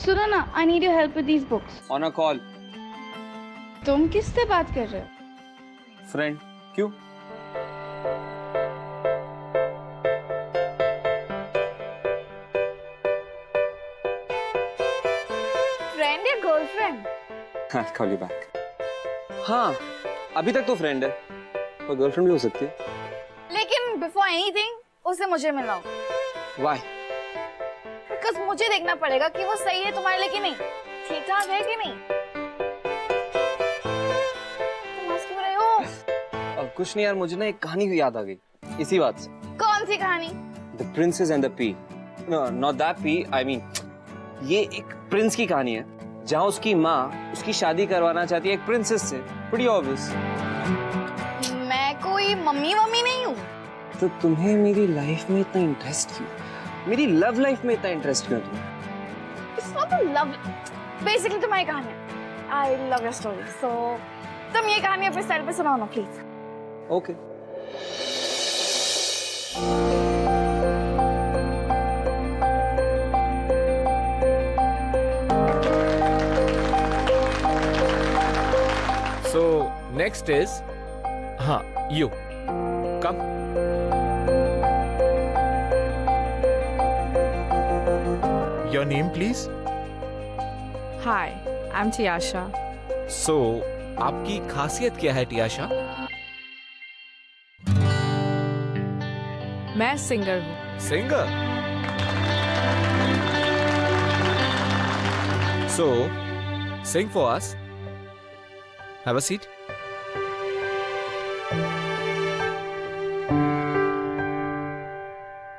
सुनो ना, I need your help with these books. On a call. तुम किससे बात कर रहे हो? फ्रेंड। क्यों? फ्रेंड या girlfriend? I'll call you back. हाँ, अभी तक तो फ्रेंड है, पर गर्लफ्रेंड भी हो सकती है। लेकिन बिफोर एनीथिंग उसे मुझे मिलाओ। Why? बिकॉज़ मुझे देखना पड़ेगा कि वो सही है तुम्हारे लिए कि नहीं, ठीक ठाक है कि नहीं। तुम हंस क्यों रहे हो? अब कुछ नहीं यार, मुझे ना एक कहानी याद आ गई इसी बात से। कौन सी कहानी? The Princess and the Pea. No, not that pea. I mean, ये एक प्रिंस की कहानी है जहाँ उसकी माँ उसकी शादी करवाना चाहती है एक प्रिंसेस से। Pretty obvious. मैं कोई मम्मी नहीं हूँ। तो तुम्हें मेरी लाइफ में इतना इंटरेस्ट क्यों? मेरी लव लाइफ में इतना इंटरेस्ट क्यों तुम्हें? It's not a love. Basically तुम्हारी कहानी है। I love your story. So तुम ये कहानी अपने स्टाइल पे सुनाओ ना please. Okay. So next is, you come. Your name, please. Hi, I'm Tiasha. So आपकी खासियत क्या है टियाशा? मैं सिंगर हूँ। Singer. So sing for us. Have a seat.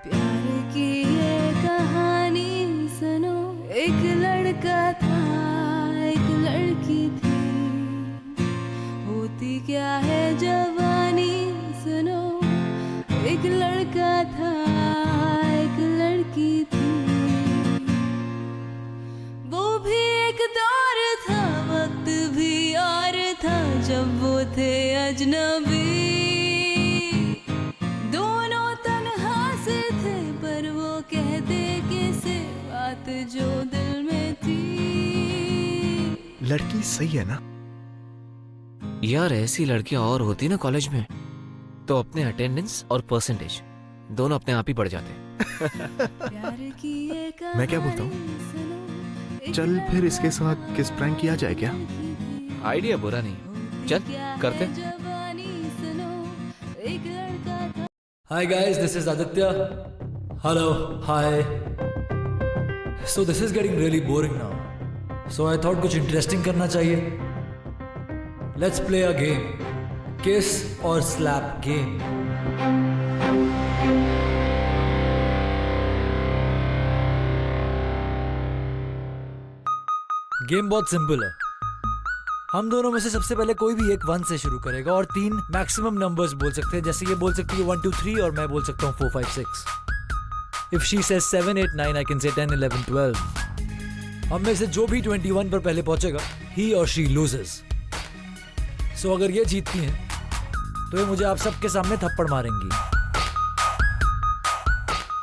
प्यार की ये कहानी सुनो, एक लड़का था एक लड़की थी, होती क्या है जवानी सुनो, एक लड़का था एक लड़की थी, वो भी एक दौर था वक्त भी और था जब वो थे अजनबी, दोनों तन्हा से थे पर वो कहते किसे बात जो दिल में थी। लड़की सही है ना? यार ऐसी लड़कियां और होती ना कॉलेज में तो अपने अटेंडेंस और परसेंटेज दोनों अपने आप ही बढ़ जाते। मैं क्या बोलता हूँ, चल फिर इसके साथ किस प्रैंक किया जाए क्या? आइडिया बुरा नहीं, चल करते। Hi guys, this is Aditya. Hello, hi. So this is getting really boring now. So I thought कुछ interesting करना चाहिए. Let's play a game. Kiss or slap game. Game बहुत सिंपल है। हम दोनों में से सबसे पहले कोई भी एक 1 से शुरू करेगा और 3 मैक्सिमम नंबर्स बोल सकते हैं, जैसे ये बोल सकती है 1 2 3 और मैं बोल सकता हूँ 4 5 6। If she says 7 8 9 I can say 10 11 12। हम में से जो भी 21 पर पहले पहुंचेगा he or she loses। So अगर ये जीतती हैं तो ये मुझे आप सबके सामने थप्पड़ मारेंगी,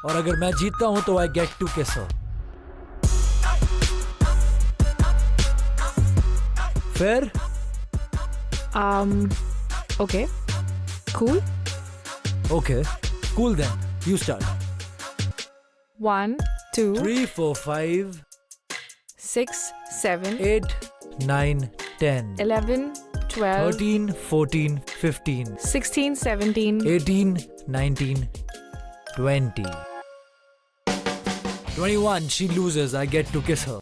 और अगर मैं जीतता हूं तो I get to kiss her। Fair? Okay. Cool. Okay. Cool then. You start. 1 2 3 4 5 6 7 8 9 10 11 12 13 14 15 16 17 18 19 20 21 She loses. I get to kiss her.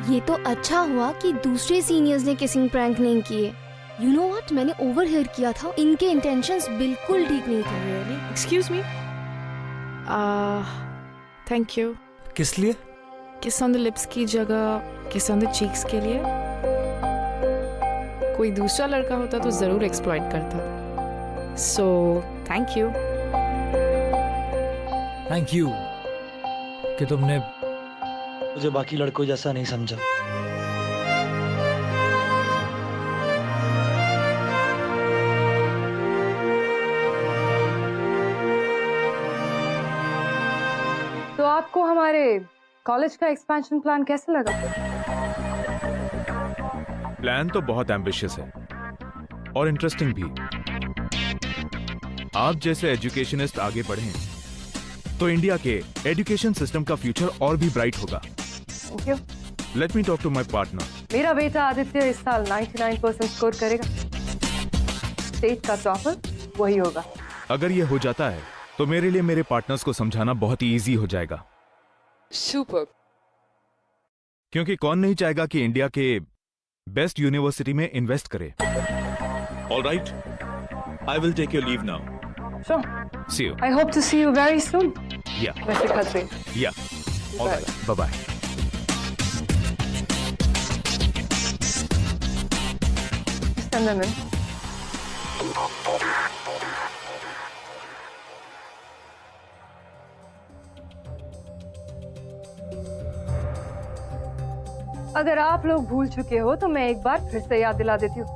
ये तो अच्छा हुआ कि दूसरे सीनियर्स ने किसिंग प्रैंक नहीं किए। यू नो व्हाट, मैंने ओवरहियर किया था, इनके इंटेंशंस बिल्कुल ठीक नहीं थे। Really? Excuse me? Thank you. किस लिए? Kiss on the lips की जगह kiss on the cheeks के लिए। कोई दूसरा लड़का होता तो जरूर एक्सप्लॉइट करता। So, thank you. Thank you कि तुमने मुझे बाकी लड़कों जैसा नहीं समझा। तो आपको हमारे कॉलेज का एक्सपेंशन प्लान कैसे लगा? प्लान तो बहुत एम्बिशियस है और इंटरेस्टिंग भी। आप जैसे एजुकेशनिस्ट आगे बढ़ें तो इंडिया के एजुकेशन सिस्टम का फ्यूचर और भी ब्राइट होगा। Thank you. Let me talk to my partner. मेरा बेटा आदित्य इस साल 99% स्कोर करेगा। स्टेट का टॉपर वही होगा। अगर ये हो जाता है तो मेरे लिए मेरे पार्टनर्स को समझाना बहुत ही इजी हो जाएगा। सुपर। क्योंकि कौन नहीं चाहेगा कि इंडिया के बेस्ट यूनिवर्सिटी में इन्वेस्ट करे। Alright, I will take your leave now. Sure. See you. I hope to see you very soon. Yeah. Mr. Khatri. Yeah. All right. Bye-bye. Send them in. अगर आप लोग भूल चुके हो तो मैं एक बार फिर से याद दिला देती हूँ।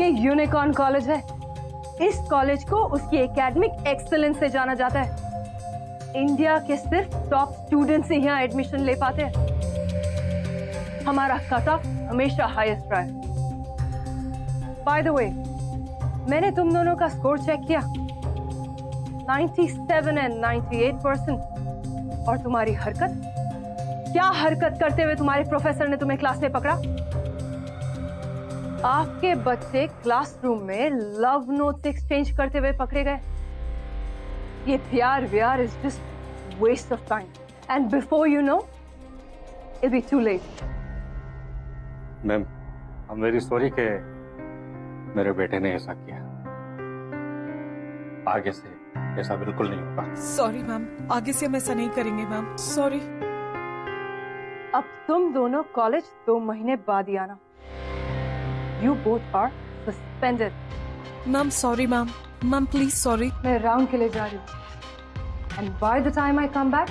ये यूनिकॉर्न कॉलेज है। इस कॉलेज को उसकी एकेडमिक एक्सीलेंस से जाना जाता है। इंडिया के सिर्फ टॉप स्टूडेंट्स ही यहाँ एडमिशन ले पाते हैं। हमारा कट ऑफ हमेशा हाईएस्ट रहा है। बाय द वे, मैंने तुम दोनों का स्कोर चेक किया, 97 and 98%। और तुम्हारी हरकत, क्या हरकत करते हुए तुम्हारे प्रोफेसर ने तुम्हें क्लास में पकड़ा? आपके बच्चे क्लासरूम में लव नोट्स एक्सचेंज करते हुए पकड़े गए। ये प्यार व्यार is just waste of time and before you know it be too late. Ma'am, I am very sorry कि मेरे बेटे ने ऐसा किया। आगे से ऐसा बिल्कुल नहीं होगा। सॉरी मैम, आगे से हम ऐसा नहीं करेंगे मैम। सॉरी। अब तुम दोनों कॉलेज 2 महीने बाद ही आना। You both are suspended. Ma'am sorry ma'am. Ma'am please sorry. मैं राउंड के लिए जा रही हूँ। And by the time I come back,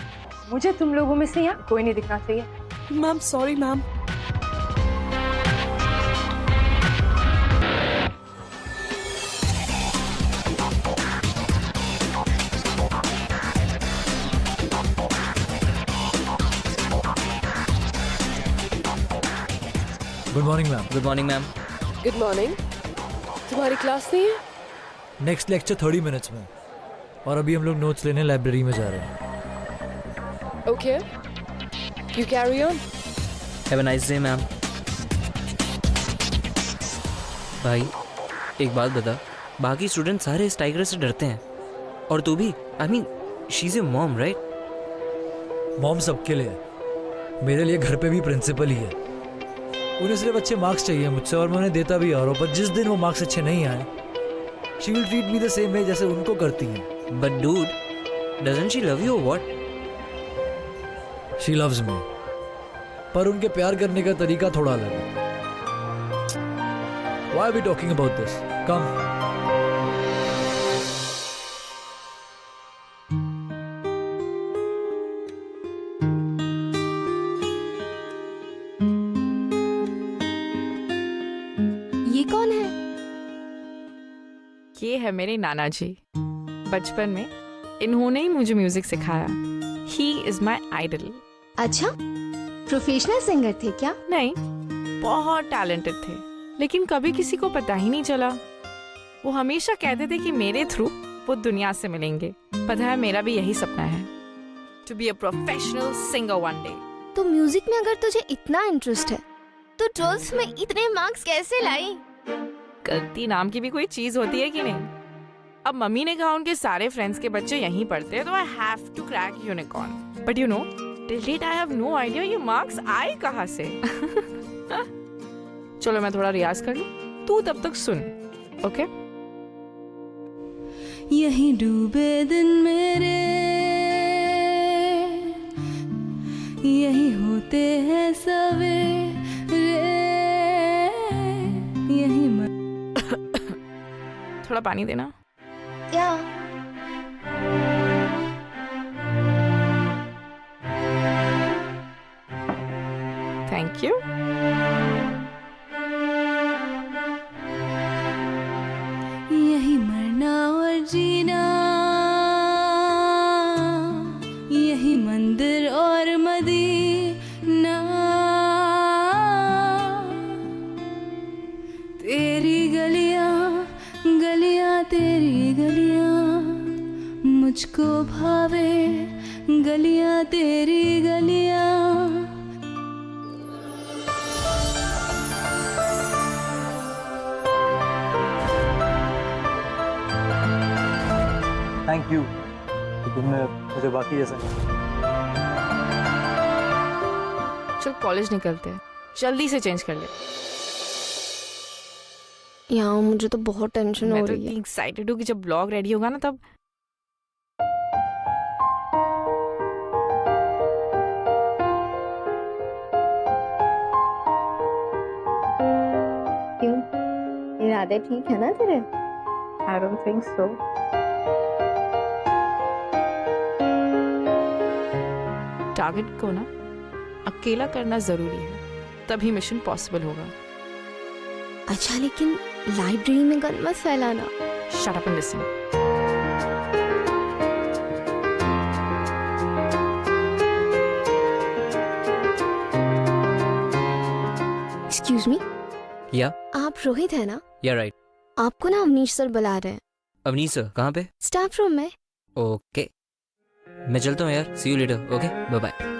मुझे तुम लोगों में से यहाँ कोई नहीं दिखना चाहिए। Ma'am sorry ma'am. Good morning ma'am. Good morning ma'am. Good morning. तुम्हारी क्लास नहीं है? नेक्स्ट लेक्चर 30 मिनट्स में, और अभी हम लोग नोट्स लेने लाइब्रेरी में जा रहे हैं। Okay, you carry on. Have a nice day ma'am. भाई एक बात बता, बाकी स्टूडेंट सारे इस टाइगर से डरते हैं और तू भी। I mean she is a mom right? Mom सबके लिए, मेरे लिए घर पे भी प्रिंसिपल ही है। उन्हें सिर्फ अच्छे मार्क्स चाहिए मुझसे और मैं उन्हें देता भी और पर जिस दिन वो मार्क्स अच्छे नहीं आए, she will treat me the same way जैसे उनको करती हैं। But dude, doesn't she love you और व्हाट? शी लव्स मी, पर उनके प्यार करने का तरीका थोड़ा अलग है। Why are we talking about this? Come. ये कौन है? ये है मेरे नाना जी। बचपन में इन्होंने ही मुझे म्यूजिक सिखाया। He is my idol. अच्छा, प्रोफेशनल सिंगर थे क्या? नहीं, बहुत टैलेंटेड थे, लेकिन कभी किसी को पता ही नहीं चला। वो हमेशा कहते थे कि मेरे थ्रू वो दुनिया से मिलेंगे। पता है, मेरा भी यही सपना है, to be a professional singer one day. तो म्यूजिक में अगर तुझे इतना इंटरेस्ट है तो 12th में इतने मार्क्स कैसे लाई? गलती नाम की भी कोई चीज होती है कि नहीं? अब मम्मी ने कहा उनके सारे फ्रेंड्स के बच्चे यहीं पढ़ते हैं, तो I have to crack unicorn. But you know, till date I have no idea ये मार्क्स आए कहाँ से। चलो मैं थोड़ा रियाज कर लूं, तू तब तक सुन, ओके? यही डूबे दिन मेरे, यही होते हैं सवेरे, यही थोड़ा पानी देना। क्या? Thank you. यही मरना और जीना, यही मंदिर और मदीना, तेरी गलियां गलियां तेरी गलियां, मुझको भावे गलियां तेरी गलियां। थैंक यू कि तुमने मुझे बाकी जैसा चल कॉलेज निकलते हैं, जल्दी से चेंज कर ले। यहाँ मुझे तो बहुत टेंशन मैं हो तो रही है। इतनी एक्साइटेड हूँ कि जब ब्लॉग रेडी होगा ना तब। क्यों? इरादे ठीक है ना तेरे? I don't think so. Target को ना अकेला करना जरूरी है, तभी मिशन पॉसिबल होगा। अच्छा लेकिन लाइब्रेरी में गन मत फैलाना। Shut up and listen. Excuse me, या आप रोहित है ना? या राइट। आपको ना अवनीश सर बुला रहे हैं। अवनीश सर कहाँ पे? स्टाफ रूम में। ओके मैं चलता हूँ यार, see you later. Okay bye bye.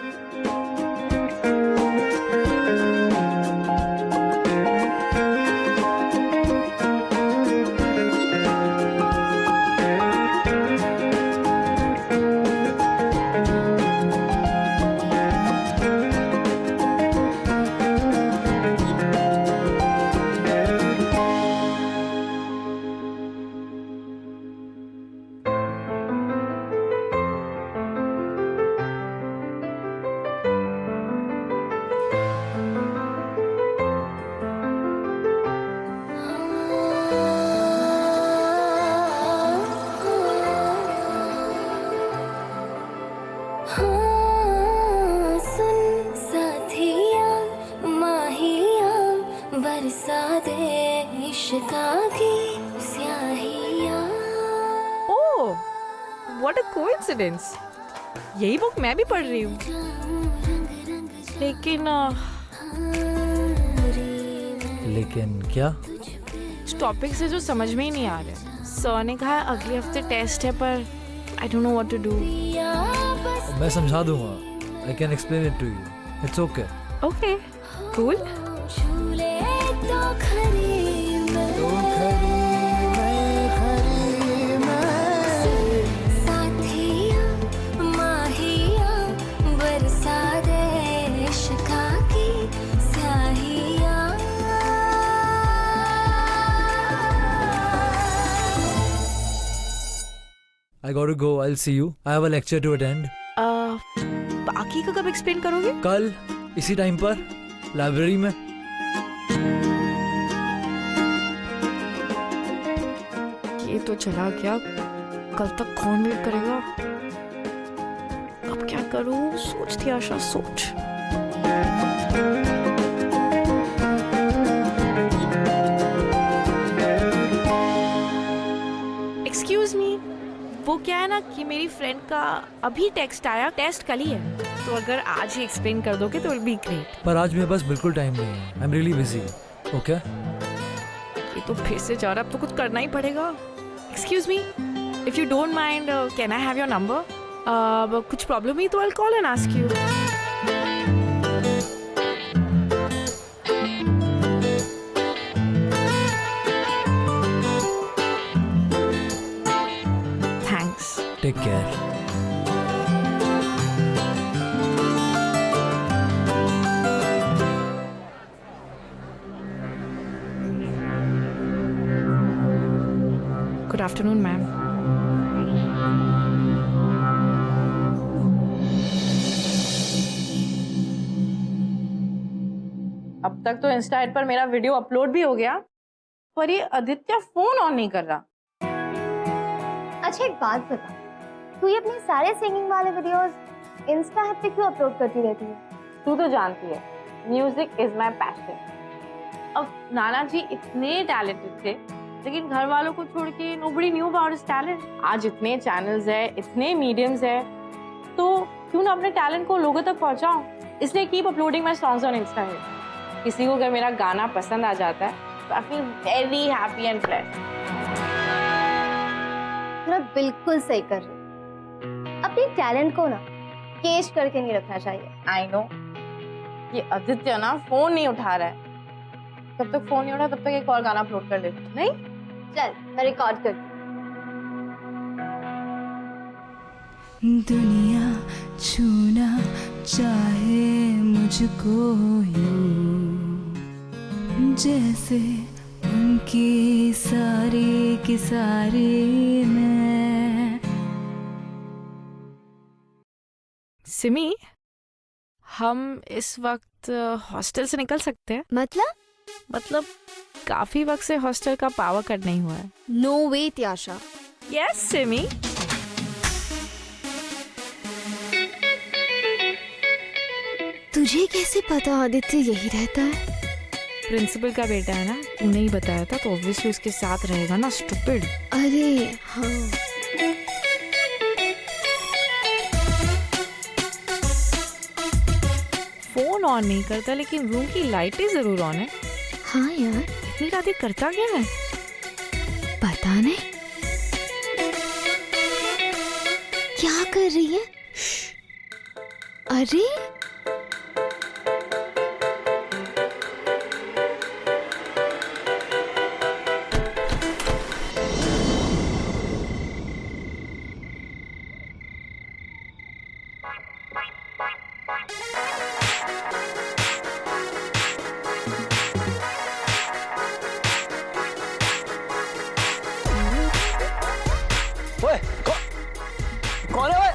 Oh, what a coincidence. यही बुक मैं भी पढ़ रही हूँ, लेकिन क्या? इस टॉपिक से जो समझ में ही नहीं आ रहा। सर ने कहा अगले हफ्ते टेस्ट है, पर I don't know what to do. मैं समझा दूंगा। I can explain it to you. It's okay. Okay cool. I gotta go. I'll see you. I have a lecture to attend. बाकी का कब एक्सप्लेन करोगे? कल इसी टाइम पर लाइब्रेरी में। ये तो चला गया, कल तक कौन वेट करेगा? अब क्या करूं? सोचती आशा सोच। एक्सक्यूज मी, वो क्या है ना कि मेरी फ्रेंड का अभी टेक्स्ट आया, टेस्ट कल ही है, तो अगर आज ही एक्सप्लेन कर दोगे तो विल बी ग्रेट। पर आज मेरे पास बिल्कुल टाइम नहीं है। आई एम रियली बिजी। ओके ये तो फिर से जा रहा, अब तो कुछ करना ही पड़ेगा। Excuse me, if you don't mind can I have your number? कुछ प्रॉब्लम ही तो I will call and ask you. Thanks. Take care. Afternoon ma'am. अब तक तो इंस्टा एड पर मेरा वीडियो अपलोड भी हो गया, पर ये आदित्य फोन ऑन नहीं कर रहा। अच्छा एक बात बता, तू ये अपने सारे सिंगिंग वाले वीडियोस इंस्टा ऐप पे क्यों अपलोड करती रहती है? तू तो जानती है म्यूजिक इज माई पैशन। अब नाना जी इतने टैलेंटेड थे, लेकिन घर वालों को छोड़ के nobody knew about his talent. आज इतने चैनल्स है, इतने मीडियम्स है, तो क्यों ना अपने टैलेंट को लोगों तक पहुंचाऊं। इसलिए keep uploading my songs on Insta. किसी को अगर मेरा गाना पसंद आ जाता है तो I feel very happy and blessed. तू बिल्कुल सही कर रही। अपने टैलेंट को ना केज करके नहीं रखना चाहिए। आई नो, ये आदित्य ना फोन नहीं उठा रहा है। जब तक फोन नहीं उठा तब तक एक और गाना अपलोड कर लेती। नहीं चल मैं रिकॉर्ड करती। दुनिया छूना चाहे मुझको यूं, जैसे उनकी सारी की सारी मैं। सिमी, हम इस वक्त हॉस्टल से निकल सकते हैं? मतलब काफी वक्त से हॉस्टल का पावर कट नहीं हुआ है। नो वे त्याशा। यस सिमी। तुझे कैसे पता आदित्य यही रहता है? प्रिंसिपल का बेटा है ना, तूने ही बताया था, तो ऑब्वियसली उसके साथ रहेगा ना, स्टूपिड। अरे हाँ। फोन ऑन नहीं करता, लेकिन रूम की लाइटें जरूर ऑन है। हाँ यार, इतनी रातें करता क्या है? पता नहीं क्या कर रही है। अरे कौन है?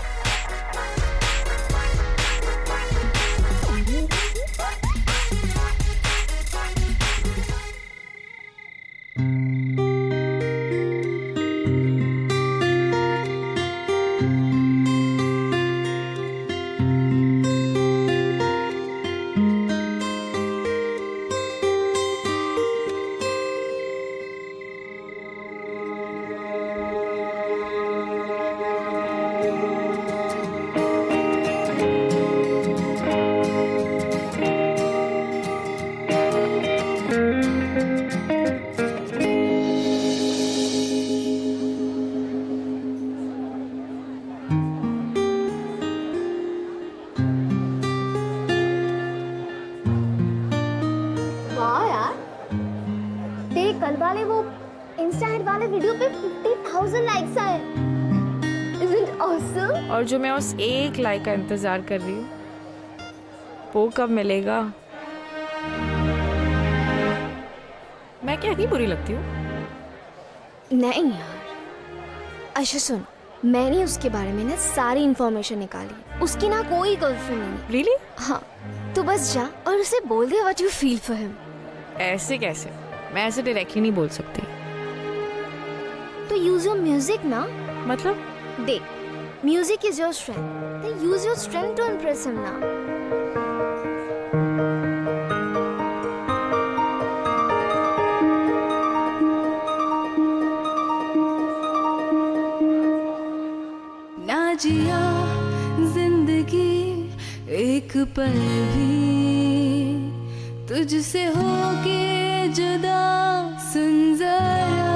कल वाले वो इंस्टा हिट वाले वीडियो पे 50,000 लाइक्स आए। Isn't it awesome? और जो मैं उस एक लाइक का इंतजार कर रही हूँ, वो कब मिलेगा? मैं क्या इतनी बुरी लगती हूँ? नहीं यार। अच्छा सुन, मैंने उसके बारे में ना सारी इंफॉर्मेशन निकाली। उसकी ना कोई गर्लफ्रेंड नहीं है। Really? हाँ, तू बस जा और उसे बोल दे what you feel for him। ऐसे कैसे? मैं ऐसे डायरेक्टली नहीं बोल सकती। तो यूज योर म्यूजिक ना। मतलब? देख, म्यूजिक इज योर स्ट्रेंथ, तो use your strength to impress him ना। ना जिया जिंदगी एक पल भी तुझसे होके जुदा, सुन जरा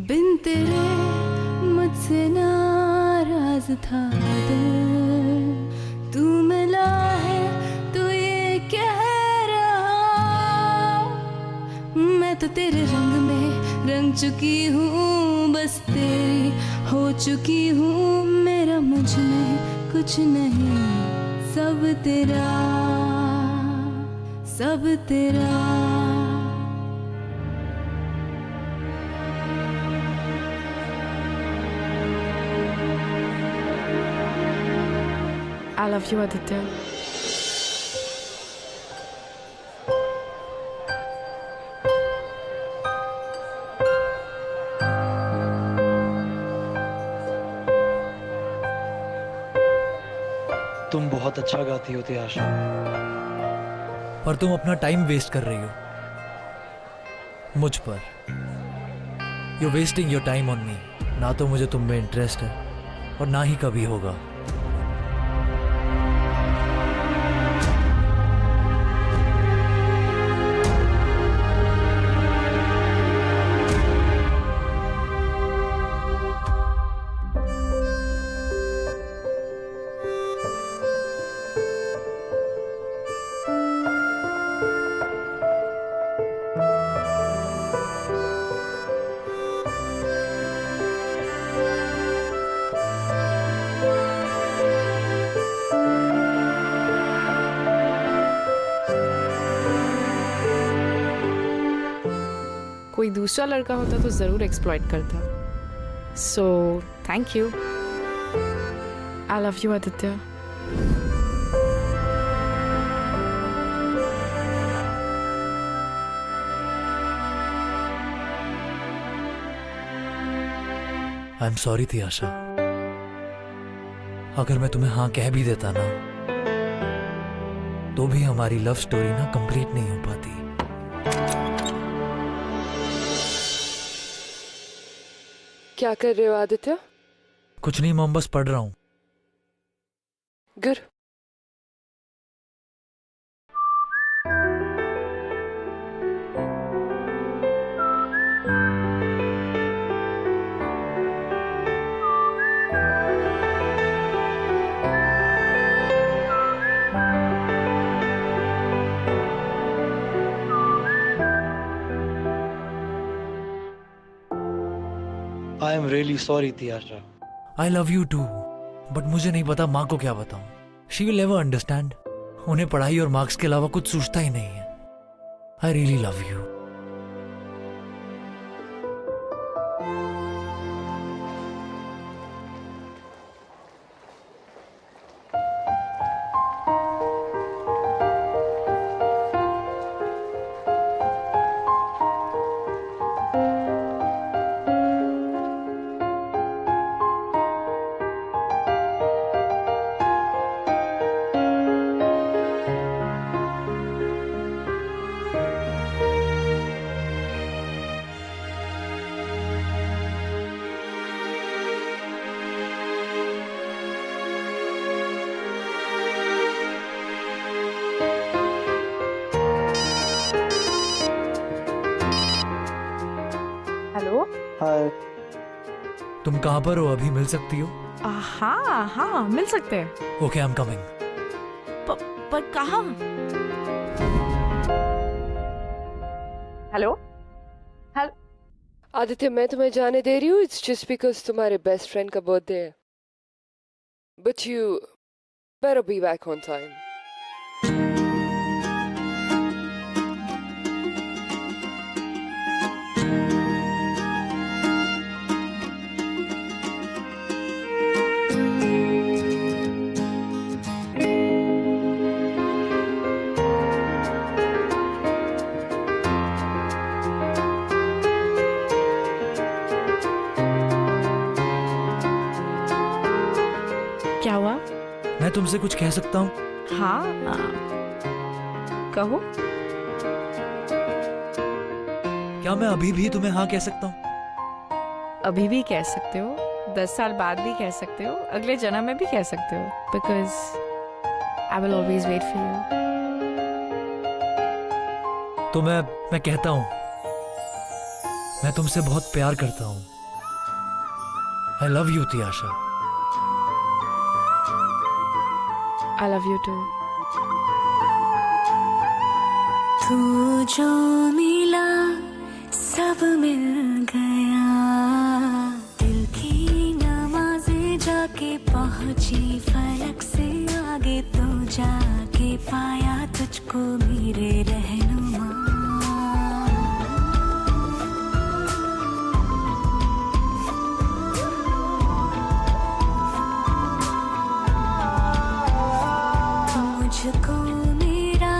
बिन तेरे मुझसे नाराज था दिल, तू मिला है तो ये कह रहा, मैं तो तेरे रंग में रंग चुकी हूँ, बस तेरी हो चुकी हूँ, मेरा मुझ में कुछ नहीं, सब तेरा, सब तेरा। I love you, Aditya. तुम बहुत अच्छा गाती हो त्याशा, पर तुम अपना टाइम वेस्ट कर रही हो मुझ पर. You wasting your time on me. ना तो मुझे तुम में इंटरेस्ट है और ना ही कभी होगा. कोई दूसरा लड़का होता तो जरूर एक्सप्लॉइट करता. So thank you. I love you Aditya. I am sorry Tiasha. अगर मैं तुम्हें हाँ कह भी देता ना, तो भी हमारी लव स्टोरी ना कंप्लीट नहीं हो पाती. क्या कर रहे हो आदित्य? कुछ नहीं मॉम, बस पढ़ रहा हूँ. Good. I am really sorry Tiasha. I love you too, but मुझे नहीं पता माँ को क्या बताऊं. She will never understand. उन्हें पढ़ाई और मार्क्स के अलावा कुछ सूझता ही नहीं है. I really love you. Hi. तुम कहाँ पर हो? अभी मिल सकती हो? हाँ हाँ मिल सकते हैं. Okay I am coming. पर कहाँ? हेलो. आदित्य मैं तुम्हें जाने दे रही हूँ. इट्स जस्ट बिकॉज तुम्हारे बेस्ट फ्रेंड का बर्थडे है. But you better be back on time. क्या हुआ? मैं तुमसे कुछ कह सकता हूँ? हाँ कहो. क्या मैं अभी भी तुम्हें हाँ कह सकता हूँ? अभी भी कह सकते हो, 10 साल बाद भी कह सकते हो, अगले जन्म में भी कह सकते हो. Because I will always wait for you. तो मैं कहता हूँ, मैं तुमसे बहुत प्यार करता हूँ. I love you Tiasha. I love you too. तू जो मिला सब मिल गया. दिल की नमाज़ें जाके पहुंची फलक से आगे. तो जाके पाया तुझको मेरे रहनुमा. मुझको मेरा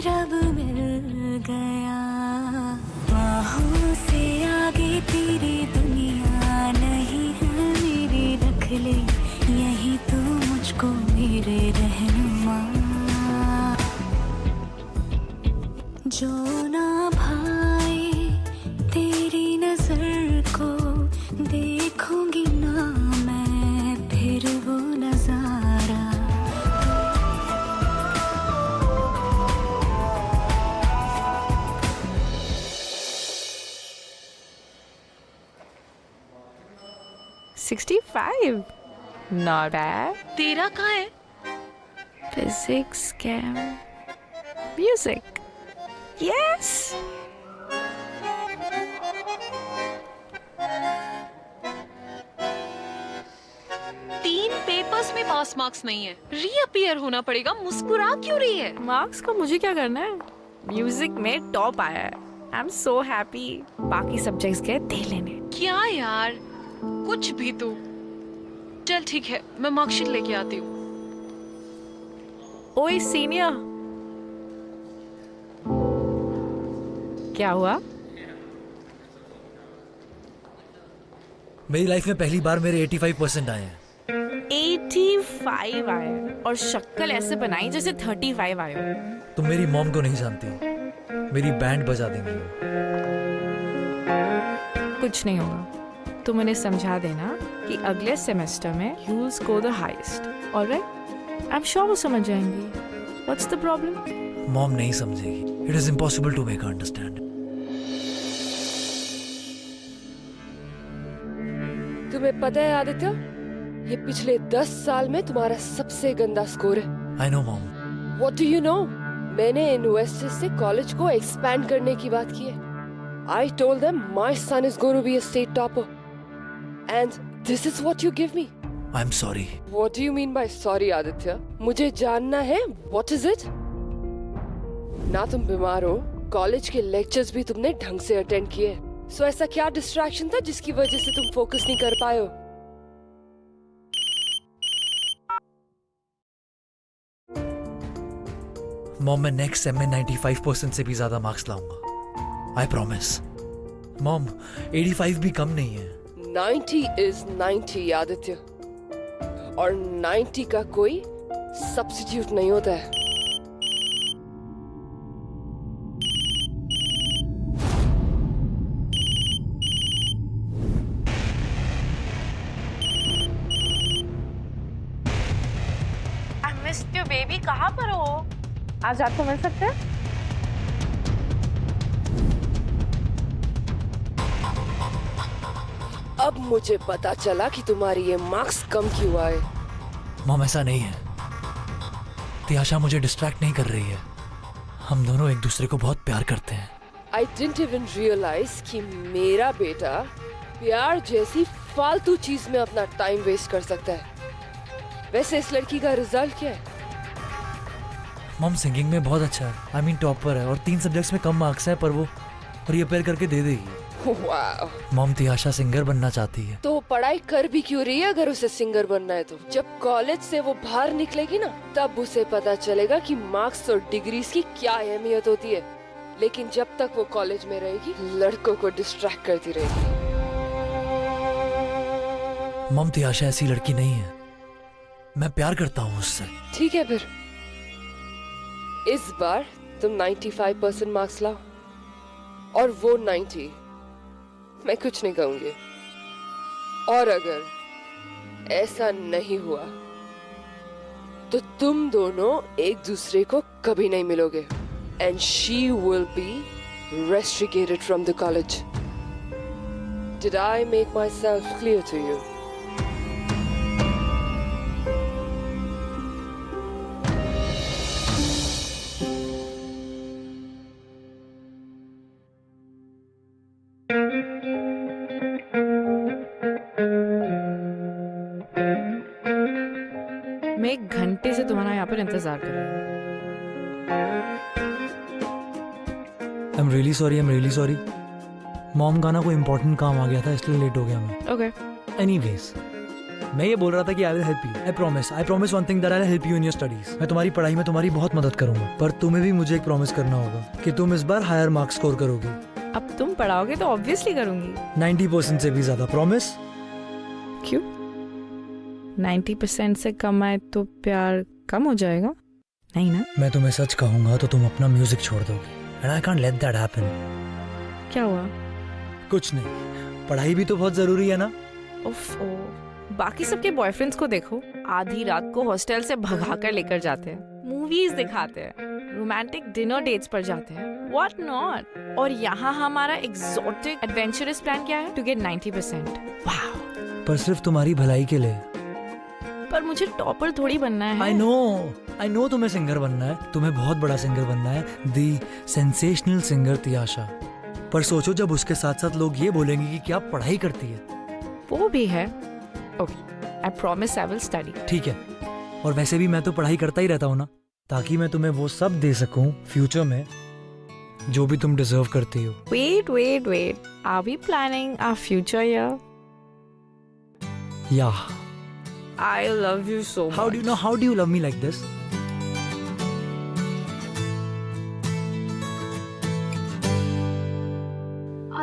रब मिल गया। बाहों से आगे तेरी दुनिया नहीं है मेरी, रख ले यही तो मुझको मेरे रहनुमा। जो ना भाए तेरी नजर को देखूंगी ना मैं फिर वो नजारा। $65 Not bad. तेरा कहाँ है? Physics, chem, music. Yes. तीन पेपर्स में पास मार्क्स नहीं है, रीअपीयर होना पड़ेगा। मुस्कुरा क्यों रही है? मार्क्स को मुझे क्या करना है? म्यूजिक में टॉप आया है। I am so happy. बाकी सब्जेक्ट्स गए दे लेने। क्या यार, कुछ भी तू। चल ठीक है, मैं मार्कशीट लेके आती हूँ। ओए सीनियर, क्या हुआ? मेरी लाइफ में पहली बार मेरे 85% आए हैं। 85 आए और शक्ल ऐसे बनाई जैसे 35 आए हो। तुम मेरी मॉम को नहीं जानती, मेरी बैंड बजा देंगी। कुछ नहीं होगा, तुम उन्हें समझा देना कि अगले सेमेस्टर में you will score the highest. Alright, I am sure वो समझ जाएंगी। What's the problem? मॉम नहीं समझेगी। It is impossible to make her understand. तुम्हें पता है आदित्य, ये पिछले 10 साल में तुम्हारा सबसे गंदा स्कोर है। I know mom. What do you know? मैंने इन्वेस्टर्स से कॉलेज को एक्सपैंड करने की बात की है। I told them my son is going to be a state topper, and this is what you give me. I'm sorry. What do you mean by sorry, Aditya? मुझे जानना है, what is it? ना तुम बीमार हो, कॉलेज के lectures भी तुमने ढंग से अटेंड किए। सो ऐसा क्या डिस्ट्रैक्शन था जिसकी वजह से तुम फोकस नहीं कर पाए हो? मॉम, मैं नेक्स्ट सेम में 95% से भी ज्यादा मार्क्स लाऊंगा। I promise. मॉम, 85 भी कम नहीं है। 90 is 90 आदित्य, और 90 का कोई सब्स्टिट्यूट नहीं होता है। बेबी कहाँ पर हो? आज आपको मिल सकते हैं? अब मुझे पता चला कि तुम्हारी ये मार्क्स कम क्यों आए। मॉम, ऐसा नहीं है। तियाशा मुझे डिस्ट्रैक्ट नहीं कर रही है। हम दोनों एक दूसरे को बहुत प्यार करते हैं। I didn't even realize कि मेरा बेटा प्यार जैसी फालतू चीज में अपना टाइम वेस्ट कर सकता है। वैसे इस लड़की का रिजल्ट क्या है? मॉम, सिंगिंग में बहुत अच्छा है। आई मीन टॉपर है, और 3 सब्जेक्ट्स में कम मार्क्स हैं, पर वो रीअपीयर करके दे देगी। वाह। मॉम, तियाशा सिंगर बनना चाहती है। तो पढ़ाई कर भी क्यों रही है अगर उसे सिंगर बनना है तो? जब कॉलेज से वो बाहर निकलेगी ना, तब उसे पता चलेगा कि मार्क्स और डिग्रीज की क्या अहमियत होती है। लेकिन जब तक वो कॉलेज में रहेगी, लड़कों को डिस्ट्रैक्ट करती रहेगी। मॉम, तियाशा ऐसी लड़की नहीं है। मैं प्यार करता हूँ उससे। ठीक है, फिर इस बार तुम 95% मार्क्स लाओ और वो 90। मैं कुछ नहीं कहूंगी। और अगर ऐसा नहीं हुआ तो तुम दोनों एक दूसरे को कभी नहीं मिलोगे। And she will be restricted from the college. Did I make myself clear to you? मैं 1 घंटे से तुम्हारा यहाँ पर इंतजार कर रही हूँ। I'm really sorry. मॉम का ना कोई इम्पोर्टेंट काम आ गया था, इसलिए लेट हो गया मैं। ओके। एनीवेज, मैं ये बोल रहा था कि I will help you. I promise one thing that I will help you in your studies. मैं तुम्हारी पढ़ाई में तुम्हारी बहुत मदद करूंगा, पर तुम्हें भी मुझे एक प्रॉमिस करना होगा कि तुम इस बार हायर मार्क्स स्कोर करोगी। अब तुम पढ़ाओगे तो ऑब्वियसली करूंगी। 90% से भी ज्यादा, प्रॉमिस? क्यों? 90% से कम आए तो प्यार कम हो जाएगा? नहीं ना? मैं तुम्हें सच कहूंगा तो तुम अपना म्यूजिक छोड़ दोगी, and I can't let that happen. क्या हुआ? कुछ नहीं, पढ़ाई भी तो बहुत जरूरी है ना। उफ, बाकी सबके बॉयफ्रेंड्स को देखो, आधी रात को हॉस्टल से भगा कर लेकर जाते हैं, मूवीज दिखाते हैं, रोमांटिक डिनर डेट्स पर जाते हैं, व्हाट नॉट। और यहाँ हमारा एग्जॉटिक एडवेंचरस प्लान क्या है? To get 90%। वाह! पर सिर्फ तुम्हारी भलाई के लिए। पर मुझे टॉपर थोड़ी बनना है। आई नो तुम्हें सिंगर बनना है, तुम्हें बहुत बड़ा सिंगर बनना है, दी सेंसेशनल सिंगर तियाशा। पर सोचो, जब उसके साथ साथ लोग ये बोलेंगे कि क्या पढ़ाई करती है। वो भी है। Okay, I promise I will study. ठीक है, और वैसे भी मैं तो पढ़ाई करता ही रहता हूँ ना, ताकि मैं तुम्हें वो सब दे सकूं फ्यूचर में जो भी तुम डिजर्व करती हो। Wait. Are we planning our future here? Yeah. I love you so much. How do you love me like this?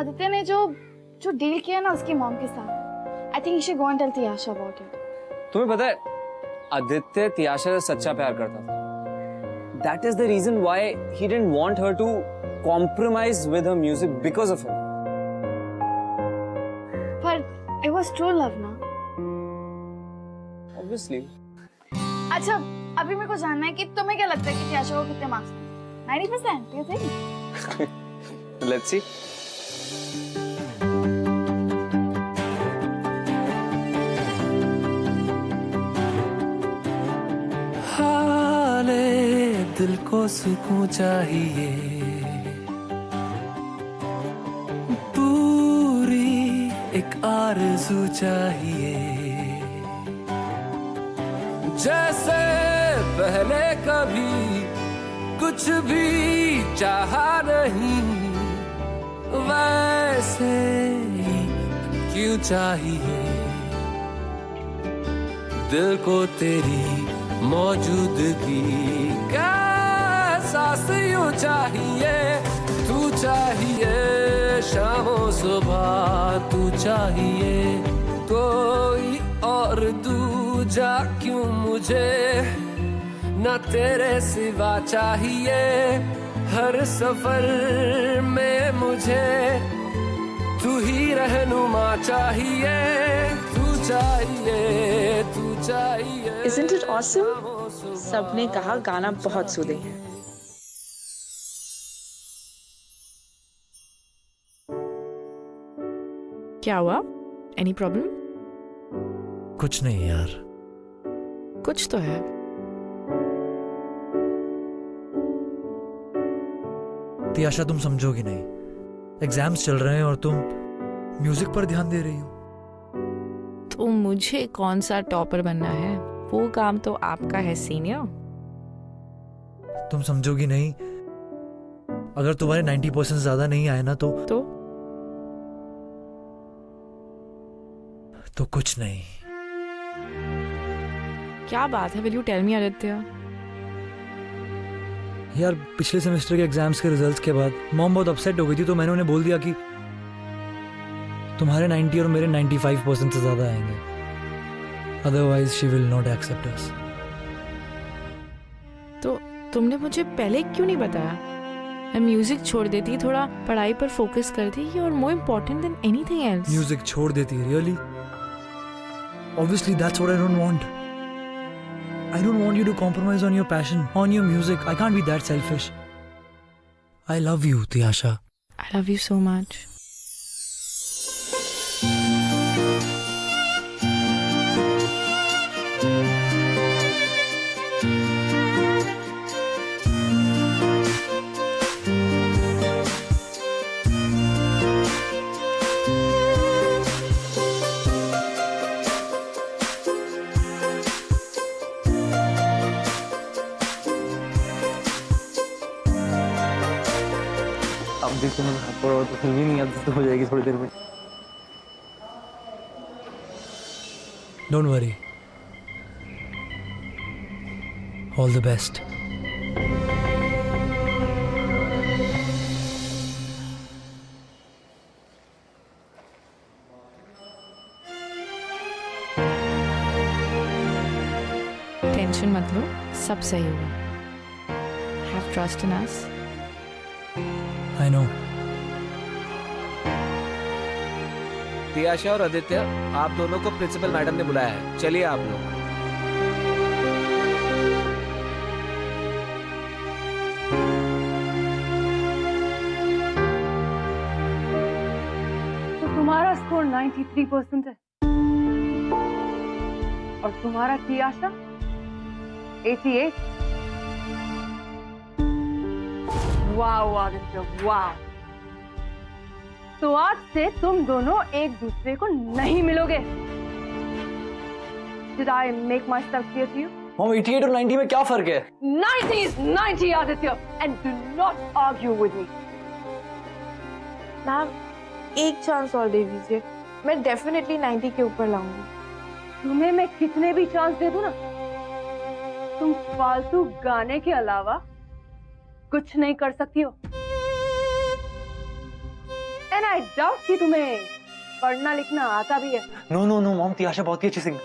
Aditya ने जो डील किया ना उसकी मॉम के साथ, I think she go and tell Tiyasha about it. तुम्हें पता है, आदित्य तियाशा से सच्चा प्यार करता था। That is the reason why he didn't want her to compromise with her music because of him. But it was true love ना? Obviously. अच्छा, अभी मेरे को जानना है कि तुम्हें क्या लगता है कि तियाशा को कितने marks? 90%, you think? Let's see. दिल को सुकून चाहिए, पूरी एक आरज़ू चाहिए, जैसे पहले कभी कुछ भी चाहा नहीं, वैसे ही क्यों चाहिए। दिल को तेरी मौजूदगी का एहसास यूं चाहिए, तू चाहिए शामों सुबह, तू चाहिए कोई और दूजा क्यों मुझे ना तेरे सिवा चाहिए। हर सफर में मुझे तू ही रहनुमा चाहिए, तू चाहिए, तू चाहिए। Isn't it awesome? सबने कहा गाना बहुत सूदिंग है। क्या हुआ? Any problem? कुछ नहीं यार। कुछ तो है। तियाशा, तुम समझोगी नहीं, एग्जाम्स चल रहे हैं और तुम म्यूजिक पर ध्यान दे रही हो। तो मुझे कौन सा टॉपर बनना है? वो काम तो आपका है सीनियर। तुम समझोगी नहीं, अगर तुम्हारे 90% ज्यादा नहीं आए ना तो कुछ नहीं। क्या बात है? Will you tell me, Aditya? यार, पिछले सेमेस्टर के एग्जाम्स के रिजल्ट्स के बाद मॉम बहुत अपसेट हो गई थी, तो मैंने उन्हें बोल दिया कि तुम्हारे 90 और मेरे 95% से ज्यादा आएंगे, otherwise she will not accept us. तो तुमने मुझे पहले क्यों नहीं बताया? मैं म्यूजिक छोड़ देती, थोड़ा पढ़ाई पर फोकस करती, और more important than anything else. Music छोड़ देती? Really? Obviously, that's what I don't want. I don't want you to compromise on your passion, on your music. I can't be that selfish. I love you, Tiyasha. I love you so much. अब देखो मैं हाथ पड़ा तो film ही नहीं आती, तो हो जाएगी थोड़ी देर में। Don't worry, all the best. Tension मत लो, सब सही होगा। Have trust in us. I know. Tiyasha और आदित्य, आप दोनों को प्रिंसिपल मैडम ने बुलाया है, चलिए आप लोग। तो तुम्हारा स्कोर 93% है और तुम्हारा तियाशा 88। वाह आदित्य वाह। तो आज से तुम दोनों एक दूसरे को नहीं मिलोगे। Did I make myself clear to you? Mom 88 और 90 में क्या फर्क है? 90 is 90 Aditya, and do not argue with me. Ma'am एक चांस और दे दीजिए, मैं डेफिनेटली 90 के ऊपर लाऊंगी। तुम्हें मैं कितने भी चांस दे दूं ना, तुम फालतू गाने के अलावा कुछ नहीं कर सकती हो। एंड आई डाउट कि तुम्हें पढ़ना लिखना आता भी है। No no no mom, Tiyasha बहुत ही अच्छी सिंगर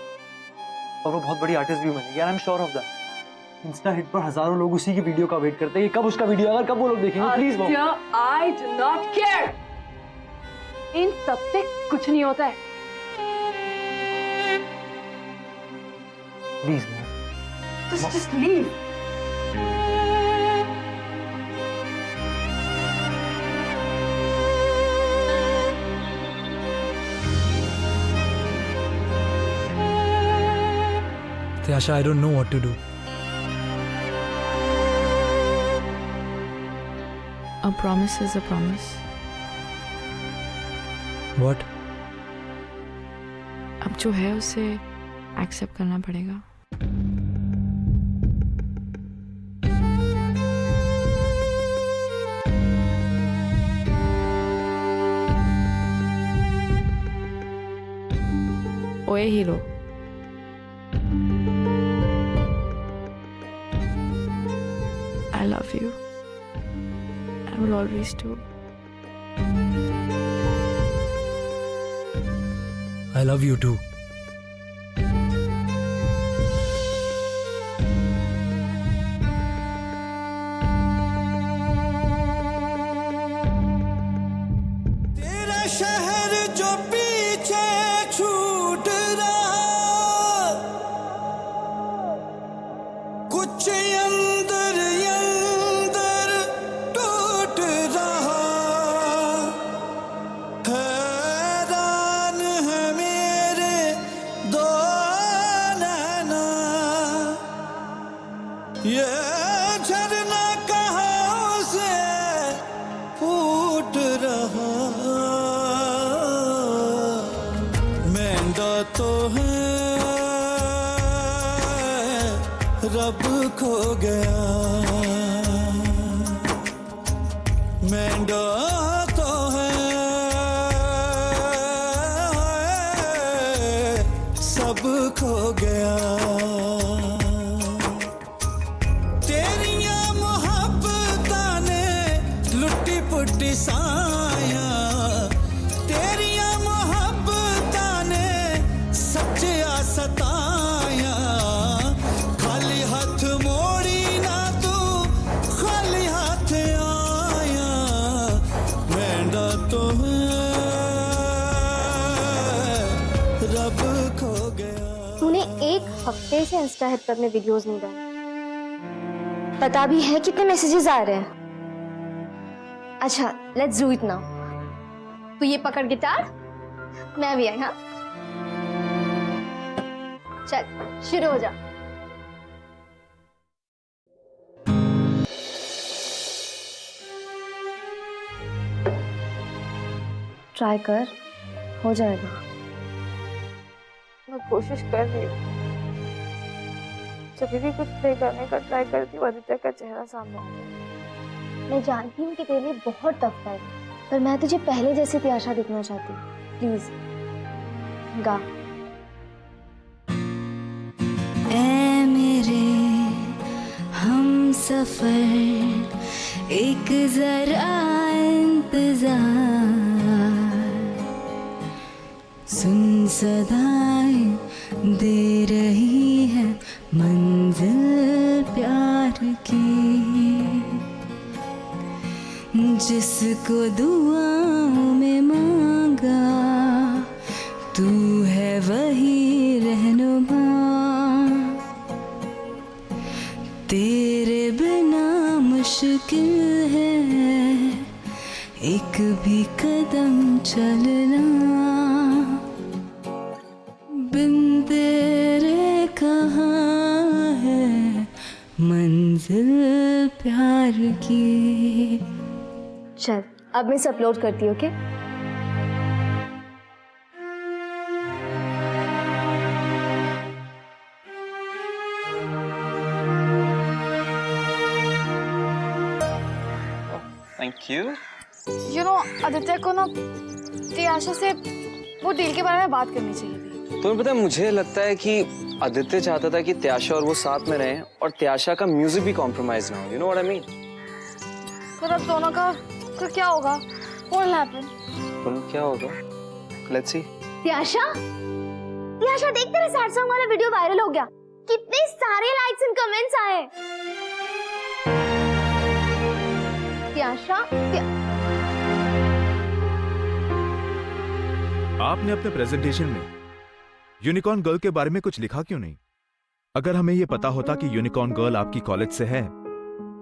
और वो बहुत बड़ी आर्टिस्ट भी बनेगी, आई am sure of that. Insta hit पर हजारों लोग उसी की वीडियो का वेट करते हैं कि कब उसका वीडियो आएगा, कब वो लोग देखेंगे। Please mom. I do not care. इन सब से कुछ नहीं होता है। Please mom. Just leave. Tiasha, I don't know what to do. A promise is a promise. What? अब जो है उसे एक्सेप्ट करना पड़ेगा। ओए hero, I love you. I will always do. I love you too. तेरा शहर जो पीछे छूट रहा, कुछ अंदर अंदर टूट रहा, हैरान है मेरे दो नैना, ये झरना कहाँ से फूट रहा। मेंढा तो है रब खो गया, मेंढा तो है सब खो गया। तेरिया मोहब्बतां ने लुट्टी पुट्टी साया, तेरिया मोहब्बतां ने सच्चिया सताया। खाली हाथ मोड़ी ना तू, खाली हाथ आया, मेंढा तो है रब खो गया। तूने एक हफ्ते से इंस्टा हिट पर में वीडियोस नहीं डाले, पता भी है कितने मैसेजेस आ रहे हैं। अच्छा लेट्स डू इट नाउ। तू ये पकड़ गिटार, मैं भी आई। हाँ चल शुरू हो जा। ट्राई कर, हो जाएगा। मैं कोशिश कर रही हूँ। जब भी कुछ प्ले करने का ट्राई करती हूँ, आदित्य का चेहरा सामने आता है। मैं जानती हूँ कि तेरे लिए बहुत टफ है, पर मैं तुझे पहले जैसी तियाशा दिखना चाहती हूँ। प्लीज गा। ऐ मेरे हम सफर एक जरा इंतजार, सुन सदाएं दे रही है मंजिल प्यार की, जिसको दुआओं में मांगा तू है वही रहनुमा, तेरे बिना मुश्किल है एक भी कदम चलना, बिन तेरे कहाँ है मंजिल प्यार की। चल अब मैं इसे अपलोड करती हूँ, okay? Thank you. You know Aditya को ना त्याशा से वो डील के बारे में बात करनी चाहिए थी। तुम्हें पता है, मुझे लगता है कि आदित्य चाहता था कि त्याशा और वो साथ में रहें और त्याशा का म्यूजिक भी कॉम्प्रोमाइज ना हो। You know what I mean? फिर अब दोनों का फिर क्या होगा? What will happen? क्या होगा? Let's see. त्याशा, त्याशा देख तेरे सैड सॉन्ग वाला वीडियो वायरल हो गया, कितने सारे लाइक्स एंड कमेंट्स आए। त्याशा, आपने अपने प्रेजेंटेशन में यूनिकॉर्न गर्ल के बारे में कुछ लिखा क्यों नहीं? अगर हमें यह पता होता कि यूनिकॉर्न गर्ल आपकी कॉलेज से है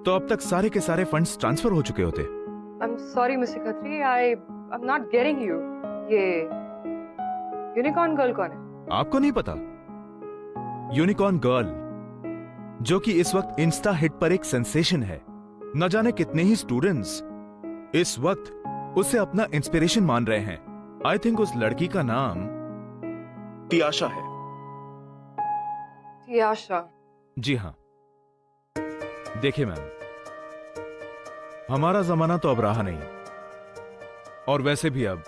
तो अब तक सारे के सारे फंड्स ट्रांसफर हो चुके होते। I'm sorry, Mr. Khatri, I'm not getting you. ये यूनिकॉर्न गर्ल कौन है? आपको नहीं पता? यूनिकॉर्न गर्ल, जो कि इस वक्त इंस्टा हिट पर एक सेंसेशन है, न जाने कितने ही स्टूडेंट्स इस वक्त उसे अपना इंस्पिरेशन मान रहे हैं। आई थिंक उस लड़की का नाम त्याशा है। त्याशा? जी हाँ। देखिए मैम, हमारा जमाना तो अब रहा नहीं, और वैसे भी अब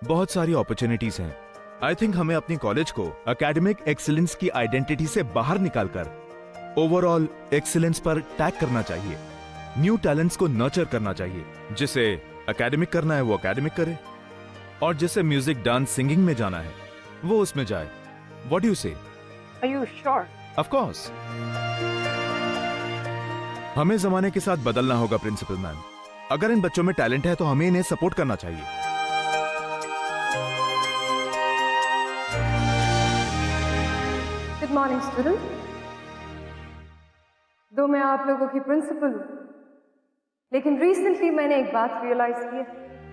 बहुत सारी अपॉर्चुनिटीज हैं। आई थिंक हमें अपनी कॉलेज को एकेडमिक एक्सीलेंस की आइडेंटिटी से बाहर निकालकर ओवरऑल एक्सीलेंस पर टैग करना चाहिए। न्यू टैलेंट्स को नर्चर करना चाहिए। जिसे एकेडमिक करना है वो एकेडमिक करे, और जिसे म्यूजिक, डांस, सिंगिंग में जाना है वो उसमें जाए। व्हाट डू यू से? Are you sure? Of course. हमें जमाने के साथ बदलना होगा प्रिंसिपल मैम। अगर इन बच्चों में टैलेंट है तो हमें इन्हें सपोर्ट करना चाहिए। Good morning student. दो मैं आप लोगों की प्रिंसिपल हूँ, लेकिन रिसेंटली मैंने एक बात रियलाइज की है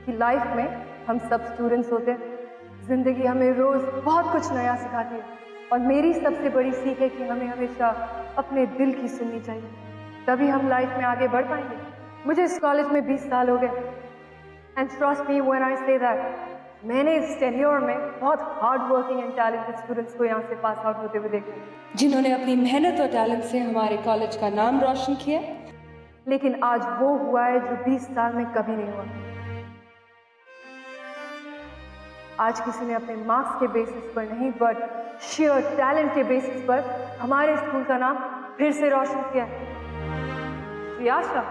कि लाइफ में हम सब स्टूडेंट्स होते हैं। जिंदगी हमें रोज बहुत कुछ नया सिखाती है, और मेरी सबसे बड़ी सीख है कि हमें हमेशा अपने दिल की सुननी चाहिए, तभी हम लाइफ में आगे बढ़ पाएंगे। मुझे इस कॉलेज में 20 साल हो गए, and trust me when I say that, मैंने इस टेन्योर में बहुत hard working and talented students को यहाँ से पास आउट होते हुए देखा, जिन्होंने अपनी मेहनत और टैलेंट से हमारे कॉलेज का नाम रोशन किया। लेकिन आज वो हुआ है जो 20 साल में कभी नहीं हुआ। आज किसी ने अपने मार्क्स के बेसिस पर नहीं, बट शेयर टैलेंट के बेसिस पर हमारे स्कूल का नाम फिर से रोशन किया है। त्याशा।